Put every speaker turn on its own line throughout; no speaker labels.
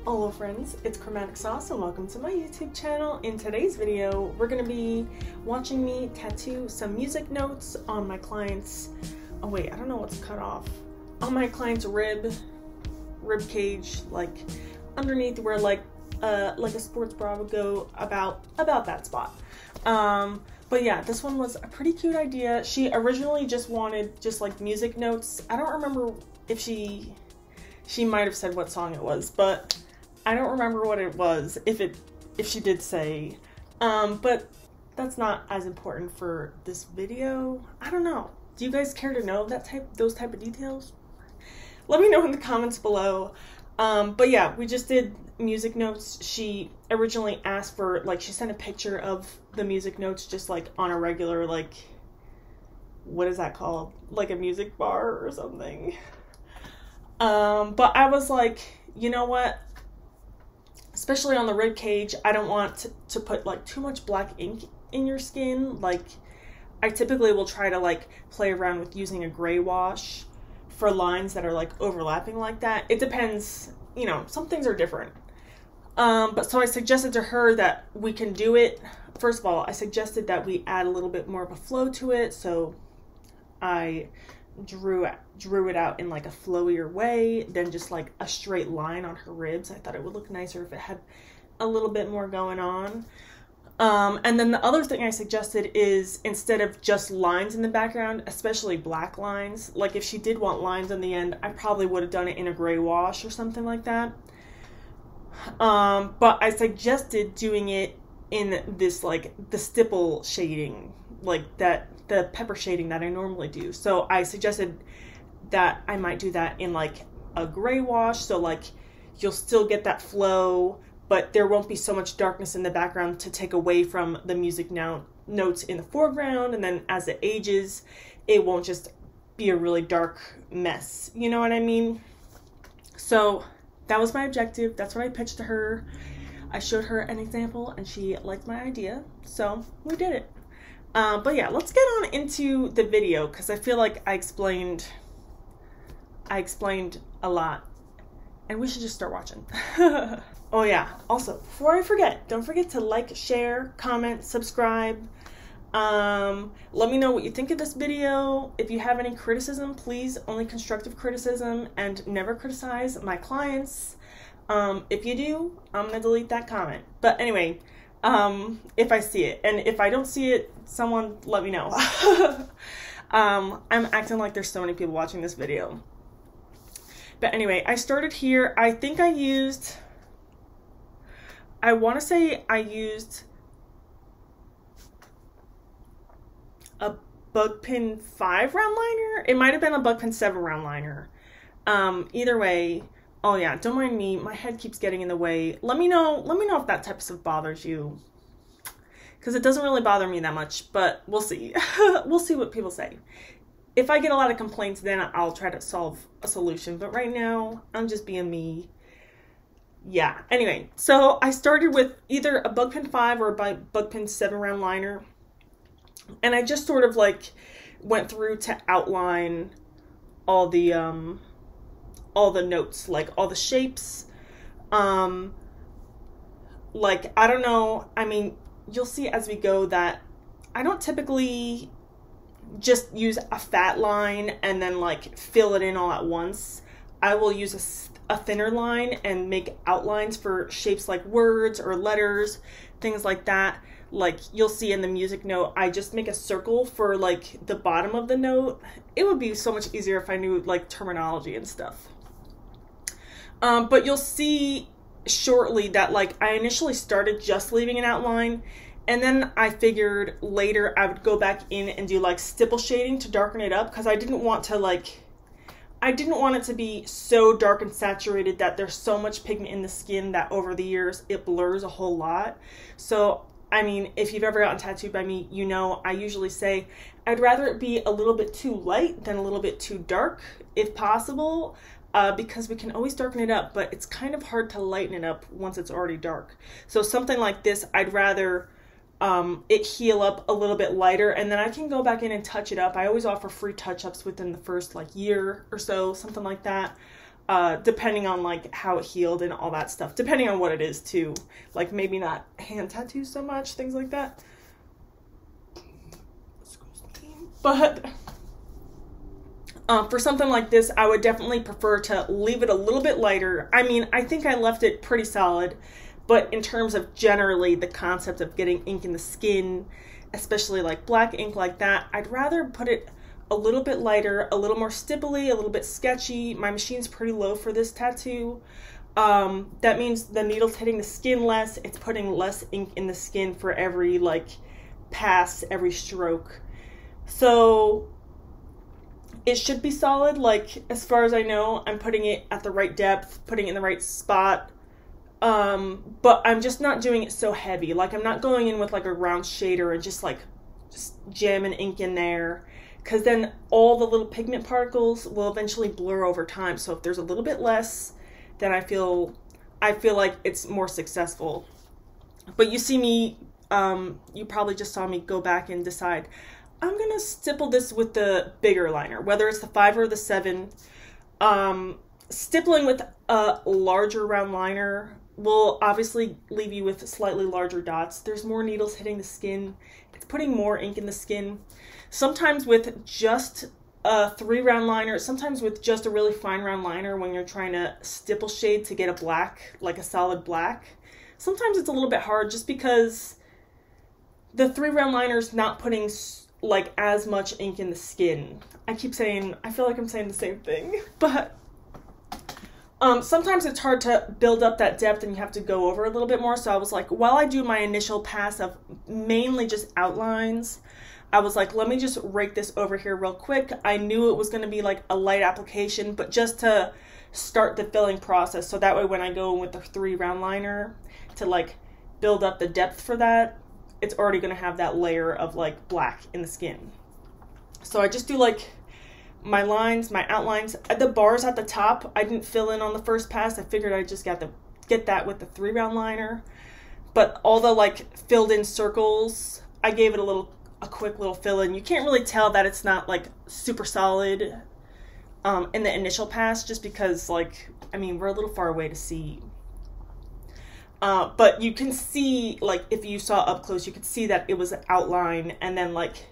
Hello friends, it's Chromatic Sauce and welcome to my YouTube channel. In today's video, we're going to be watching me tattoo some music notes on my client's, oh wait, I don't know what's cut off, on my client's rib cage, like underneath where like a sports bra would go, about that spot. But yeah, this one was a pretty cute idea. She originally just wanted just like music notes. I don't remember if she might have said what song it was, but I don't remember what it was, if she did say, but that's not as important for this video. I don't know. Do you guys care to know those type of details? Let me know in the comments below. But yeah, we just did music notes. She originally asked for, like, she sent a picture of the music notes just like on a regular, like, what is that called? Like a music bar or something. But I was like, you know what? Especially on the rib cage, I don't want to put like too much black ink in your skin. Like, I typically will try to like play around with using a gray wash for lines that are like overlapping like that. It depends, you know, some things are different. But so I suggested to her that we can do it. First of all, I suggested that we add a little bit more of a flow to it. So I drew it out in like a flowier way than just like a straight line on her ribs. I thought it would look nicer if it had a little bit more going on. And then the other thing I suggested is, instead of just lines in the background, especially black lines, like if she did want lines on the end, I probably would have done it in a gray wash or something like that. But I suggested doing it in this, like, the stipple shading, like that, the pepper shading that I normally do. So I suggested that I might do that in like a gray wash, so like you'll still get that flow, but there won't be so much darkness in the background to take away from the music notes in the foreground, and then as it ages, it won't just be a really dark mess. You know what I mean? So that was my objective. That's what I pitched to her. I showed her an example and she liked my idea, so we did it. But yeah, let's get on into the video, because I feel like I explained a lot, and we should just start watching. Oh yeah, also, before I forget, don't forget to like, share, comment, subscribe. Let me know what you think of this video. If you have any criticism, please, only constructive criticism, and never criticize my clients. If you do, I'm gonna delete that comment. But anyway, if I see it, and if I don't see it, someone let me know. I'm acting like there's so many people watching this video. But anyway, I started here. I think I want to say I used a bug pin 5 round liner. It might have been a bug pin 7 round liner. Either way. Oh yeah, don't mind me. My head keeps getting in the way. Let me know if that type of stuff bothers you, because it doesn't really bother me that much, but we'll see. We'll see what people say. If I get a lot of complaints, then I'll try to solve a solution. But right now, I'm just being me. Yeah. Anyway, so I started with either a bug pin 5 or a bug pin 7 round liner, and I just sort of like went through to outline all the notes, like all the shapes. Like, I don't know, I mean, you'll see as we go that I don't typically just use a fat line and then like fill it in all at once. I will use a thinner line and make outlines for shapes like words or letters, things like that. Like you'll see in the music note, I just make a circle for like the bottom of the note. It would be so much easier if I knew like terminology and stuff. But you'll see shortly that like I initially started just leaving an outline, and then I figured later I would go back in and do like stipple shading to darken it up, because I didn't want it to be so dark and saturated that there's so much pigment in the skin that over the years it blurs a whole lot. So I mean, if you've ever gotten tattooed by me, you know I usually say I'd rather it be a little bit too light than a little bit too dark, if possible. Because we can always darken it up, but it's kind of hard to lighten it up once it's already dark. So something like this, I'd rather it heal up a little bit lighter, and then I can go back in and touch it up. I always offer free touch-ups within the first like year or so, something like that. depending on like how it healed and all that stuff, depending on what it is too. Like maybe not hand tattoos so much, things like that. But for something like this, I would definitely prefer to leave it a little bit lighter. I mean, I think I left it pretty solid, but in terms of generally the concept of getting ink in the skin, especially like black ink like that, I'd rather put it a little bit lighter, a little more stipply, a little bit sketchy. My machine's pretty low for this tattoo. That means the needle's hitting the skin less. It's putting less ink in the skin for every like pass, every stroke. So it should be solid. Like as far as I know, I'm putting it at the right depth, putting it in the right spot. But I'm just not doing it so heavy. Like I'm not going in with like a round shader and just jamming ink in there, because then all the little pigment particles will eventually blur over time. So if there's a little bit less, then I feel like it's more successful. But you see me, you probably just saw me go back and decide, I'm gonna stipple this with the bigger liner, whether it's the 5 or the 7. Stippling with a larger round liner will obviously leave you with slightly larger dots. There's more needles hitting the skin. It's putting more ink in the skin. Sometimes with just a 3 round liner, sometimes with just a really fine round liner when you're trying to stipple shade to get a black, like a solid black, sometimes it's a little bit hard just because the 3 round liner's not putting like as much ink in the skin. I feel like I'm saying the same thing, but sometimes it's hard to build up that depth and you have to go over a little bit more. So I was like, while I do my initial pass of mainly just outlines, I was like, let me just rake this over here real quick. I knew it was going to be like a light application, but just to start the filling process. So that way when I go in with the 3 round liner to like build up the depth for that, it's already going to have that layer of like black in the skin. So I just do like my lines, my outlines. The bars at the top, I didn't fill in on the first pass. I figured I just got to get that with the 3 round liner. But all the like filled in circles, I gave it a quick little fill in. You can't really tell that it's not like super solid in the initial pass, just because like, I mean, we're a little far away to see. But you can see, like, if you saw up close, you could see that it was an outline, and then like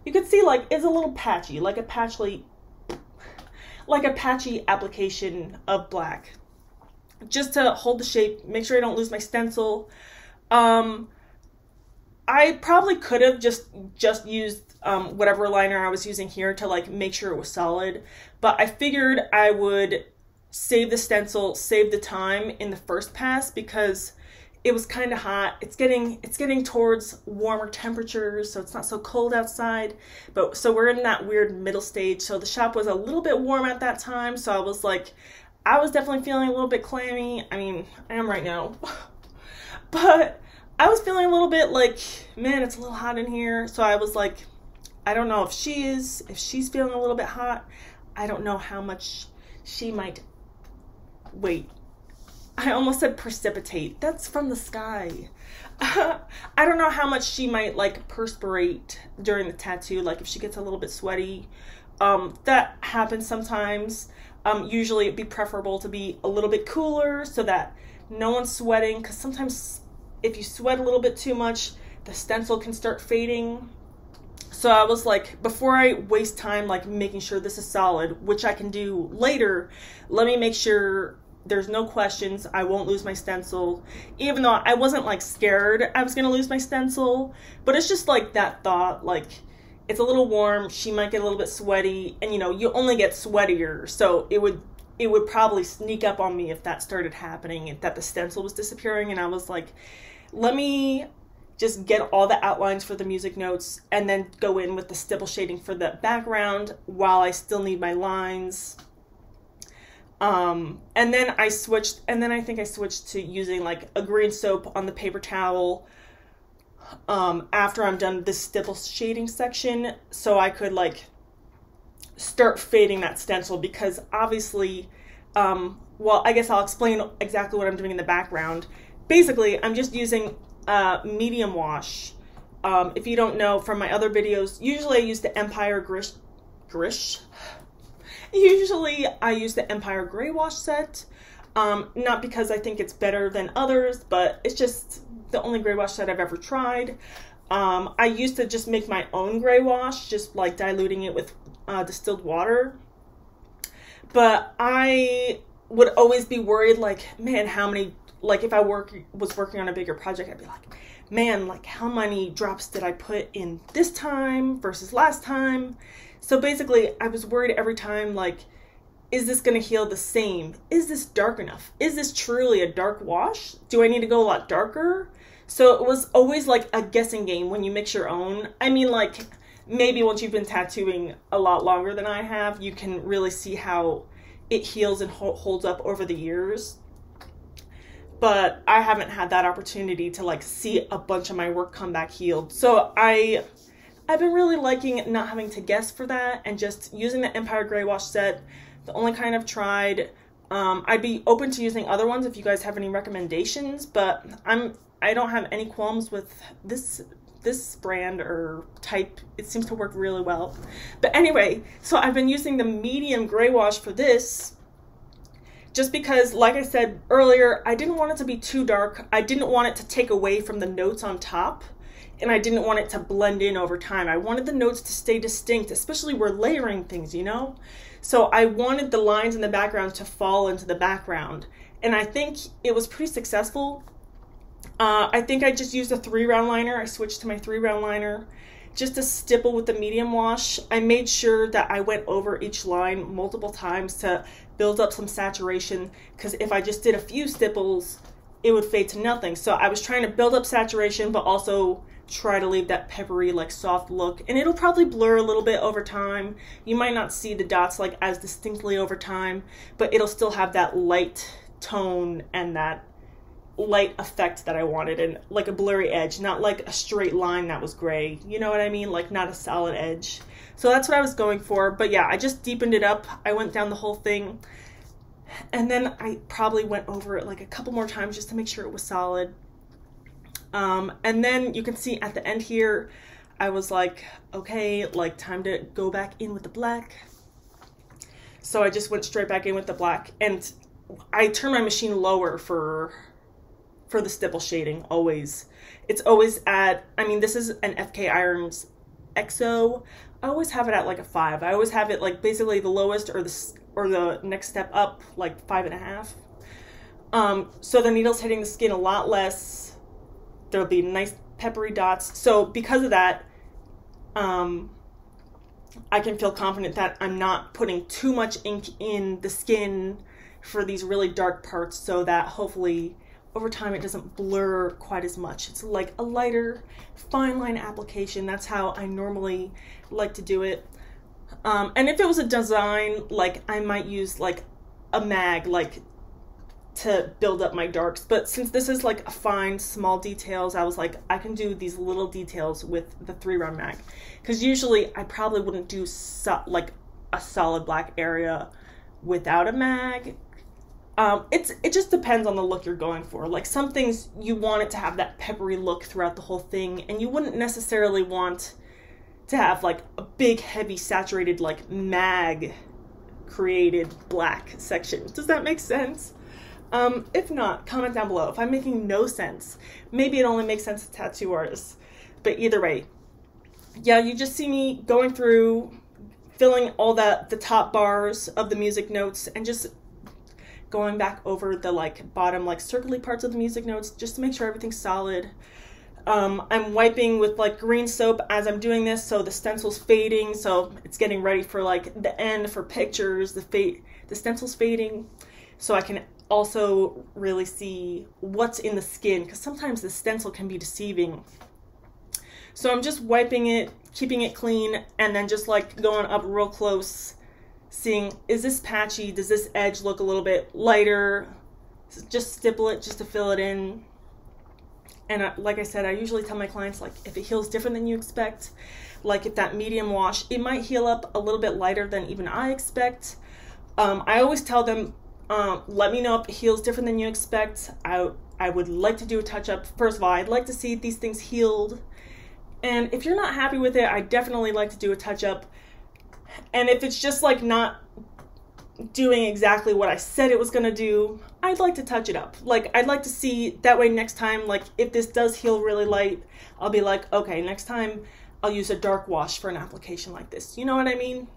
you could see like it's a little patchy, like a patchy application of black, just to hold the shape, make sure I don't lose my stencil. I probably could have just used whatever liner I was using here to like make sure it was solid, but I figured I would save the stencil, save the time in the first pass, because it was kind of hot. It's getting towards warmer temperatures, so it's not so cold outside. But so we're in that weird middle stage. So the shop was a little bit warm at that time. So I was definitely feeling a little bit clammy. I mean, I am right now. But I was feeling a little bit like, man, it's a little hot in here. So I was like, I don't know if she's feeling a little bit hot. I don't know how much she might, wait, I almost said precipitate. That's from the sky. I don't know how much she might like perspirate during the tattoo, like if she gets a little bit sweaty. That happens sometimes. Usually it'd be preferable to be a little bit cooler so that no one's sweating, because sometimes if you sweat a little bit too much, the stencil can start fading. So I was like, before I waste time like making sure this is solid, which I can do later, let me make sure there's no questions, I won't lose my stencil. Even though I wasn't like scared I was gonna lose my stencil, but it's just like that thought, like it's a little warm, she might get a little bit sweaty, and you know, you only get sweatier, so it would probably sneak up on me if that started happening, if that the stencil was disappearing. And I was like, let me just get all the outlines for the music notes and then go in with the stipple shading for the background while I still need my lines. And then I think I switched to using like a green soap on the paper towel after I'm done this stipple shading section, so I could like start fading that stencil, because obviously, well, I guess I'll explain exactly what I'm doing in the background. Basically, I'm just using medium wash. If you don't know from my other videos, usually I use the Empire Grish. Usually I use the Empire Gray Wash set. Not because I think it's better than others, but it's just the only gray wash set I've ever tried. I used to just make my own gray wash, just like diluting it with distilled water. But I would always be worried, like, man, how many, like if I was working on a bigger project, I'd be like, man, like how many drops did I put in this time versus last time? So basically I was worried every time, like, is this going to heal the same? Is this dark enough? Is this truly a dark wash? Do I need to go a lot darker? So it was always like a guessing game when you mix your own. I mean, like, maybe once you've been tattooing a lot longer than I have, you can really see how it heals and holds up over the years. But I haven't had that opportunity to like see a bunch of my work come back healed. So I've been really liking not having to guess for that and just using the Empire Gray Wash set. The only kind I've tried. I'd be open to using other ones if you guys have any recommendations, but I don't have any qualms with this brand or type. It seems to work really well. But anyway, so I've been using the medium gray wash for this just because, like I said earlier, I didn't want it to be too dark. I didn't want it to take away from the notes on top, and I didn't want it to blend in over time. I wanted the notes to stay distinct, especially we're layering things, you know? So I wanted the lines in the background to fall into the background, and I think it was pretty successful. I think I just used a 3-round liner. I switched to my 3-round liner just to stipple with the medium wash. I made sure that I went over each line multiple times to build up some saturation, because if I just did a few stipples, it would fade to nothing. So I was trying to build up saturation, but also try to leave that peppery, like soft look. And it'll probably blur a little bit over time. You might not see the dots like as distinctly over time, but it'll still have that light tone and that light effect that I wanted, and like a blurry edge, not like a straight line that was gray, you know what I mean, like not a solid edge. So that's what I was going for. But yeah, I just deepened it up. I went down the whole thing, and then I probably went over it like a couple more times just to make sure it was solid. And then you can see at the end here, I was like, okay, like time to go back in with the black. So I just went straight back in with the black, and I turned my machine lower for the stipple shading, always. It's always at, I mean, this is an FK Irons XO. I always have it at like a 5. I always have it like basically the lowest or the next step up, like 5.5. So the needle's hitting the skin a lot less. There'll be nice peppery dots. So because of that, I can feel confident that I'm not putting too much ink in the skin for these really dark parts, so that hopefully over time it doesn't blur quite as much. It's like a lighter, fine line application. That's how I normally like to do it. And if it was a design, like I might use like a mag, like to build up my darks. But since this is like a fine, small details, I was like, I can do these little details with the 3-round mag. Because usually I probably wouldn't do like a solid black area without a mag. It just depends on the look you're going for. Like some things you want it to have that peppery look throughout the whole thing, and you wouldn't necessarily want to have like a big, heavy, saturated, like mag created black section. Does that make sense? If not, comment down below. If I'm making no sense, maybe it only makes sense to tattoo artists. But either way, yeah, you just see me going through, filling all the top bars of the music notes, and just going back over the like bottom like circly parts of the music notes just to make sure everything's solid. I'm wiping with like green soap as I'm doing this, so the stencil's fading, so it's getting ready for like the end for pictures. The stencil's fading, so I can also really see what's in the skin, because sometimes the stencil can be deceiving. So I'm just wiping it, keeping it clean, and then just like going up real close, seeing, is this patchy? Does this edge look a little bit lighter? Just stipple it just to fill it in. And like I said, I usually tell my clients, like, if it heals different than you expect, like if that medium wash, it might heal up a little bit lighter than even I expect. I always tell them, let me know if it heals different than you expect. I would like to do a touch-up. First of all, I'd like to see these things healed. And if you're not happy with it, I definitely like to do a touch-up. And if it's just like not doing exactly what I said it was gonna do, I'd like to touch it up. Like, I'd like to see, that way next time, like, if this does heal really light, I'll be like, okay, next time I'll use a dark wash for an application like this. You know what I mean?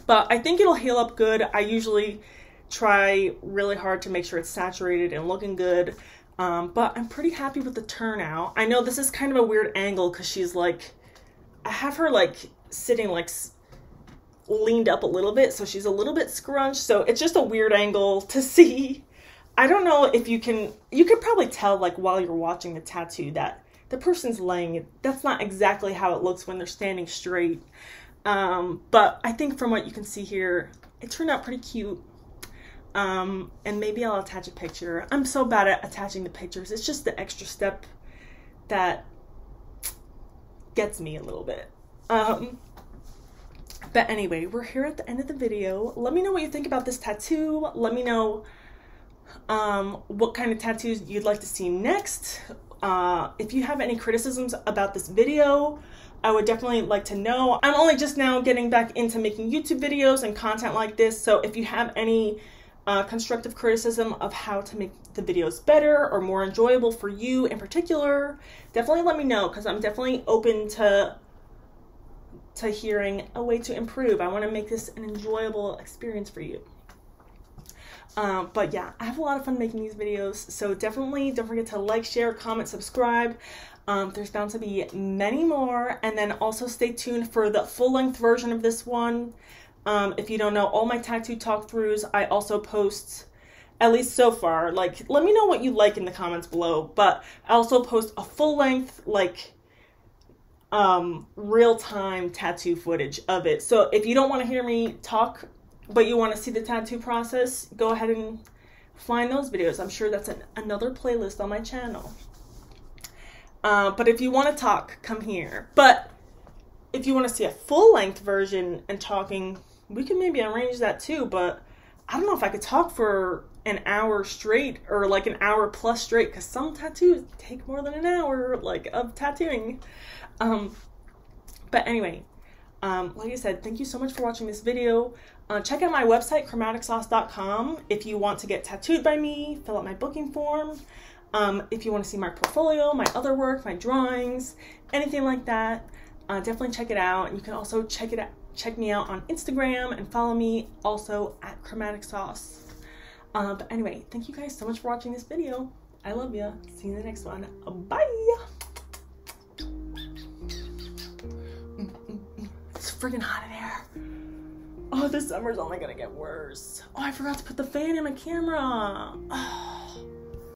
But I think it'll heal up good. I usually try really hard to make sure it's saturated and looking good. But I'm pretty happy with the turnout. I know this is kind of a weird angle because she's like, I have her like sitting like leaned up a little bit, so she's a little bit scrunched, so it's just a weird angle to see. I don't know if you could probably tell like while you're watching the tattoo that the person's laying. That's not exactly how it looks when they're standing straight, but I think from what you can see here, it turned out pretty cute. And maybe I'll attach a picture. I'm so bad at attaching the pictures. It's just the extra step that gets me a little bit. But anyway, we're here at the end of the video. Let me know what you think about this tattoo. Let me know what kind of tattoos you'd like to see next. If you have any criticisms about this video, I would definitely like to know. I'm only just now getting back into making YouTube videos and content like this, so if you have any constructive criticism of how to make the videos better or more enjoyable for you in particular, definitely let me know, because I'm definitely open to hearing a way to improve. I want to make this an enjoyable experience for you. But yeah, I have a lot of fun making these videos, so definitely don't forget to like, share, comment, subscribe. There's bound to be many more, and then also stay tuned for the full-length version of this one. If you don't know, all my tattoo talk-throughs, I also post, at least so far, like, let me know what you like in the comments below, but I also post a full-length, like, real-time tattoo footage of it. So if you don't want to hear me talk, but you want to see the tattoo process, go ahead and find those videos. I'm sure that's another playlist on my channel. But if you want to talk, come here. But if you want to see a full-length version and talking, we can maybe arrange that too, but I don't know if I could talk for an hour straight, or like an hour plus straight, because some tattoos take more than an hour, like, of tattooing. But anyway, like I said, thank you so much for watching this video. Check out my website, chromaticsauce.com, if you want to get tattooed by me, fill out my booking form. If you want to see my portfolio, my other work, my drawings, anything like that, definitely check it out. And you can also check me out on Instagram and follow me also at chromaticsauce. But anyway, thank you guys so much for watching this video. I love you. See you in the next one. Bye. It's freaking hot in here. Oh, this summer's only gonna get worse. Oh, I forgot to put the fan in my camera. Oh.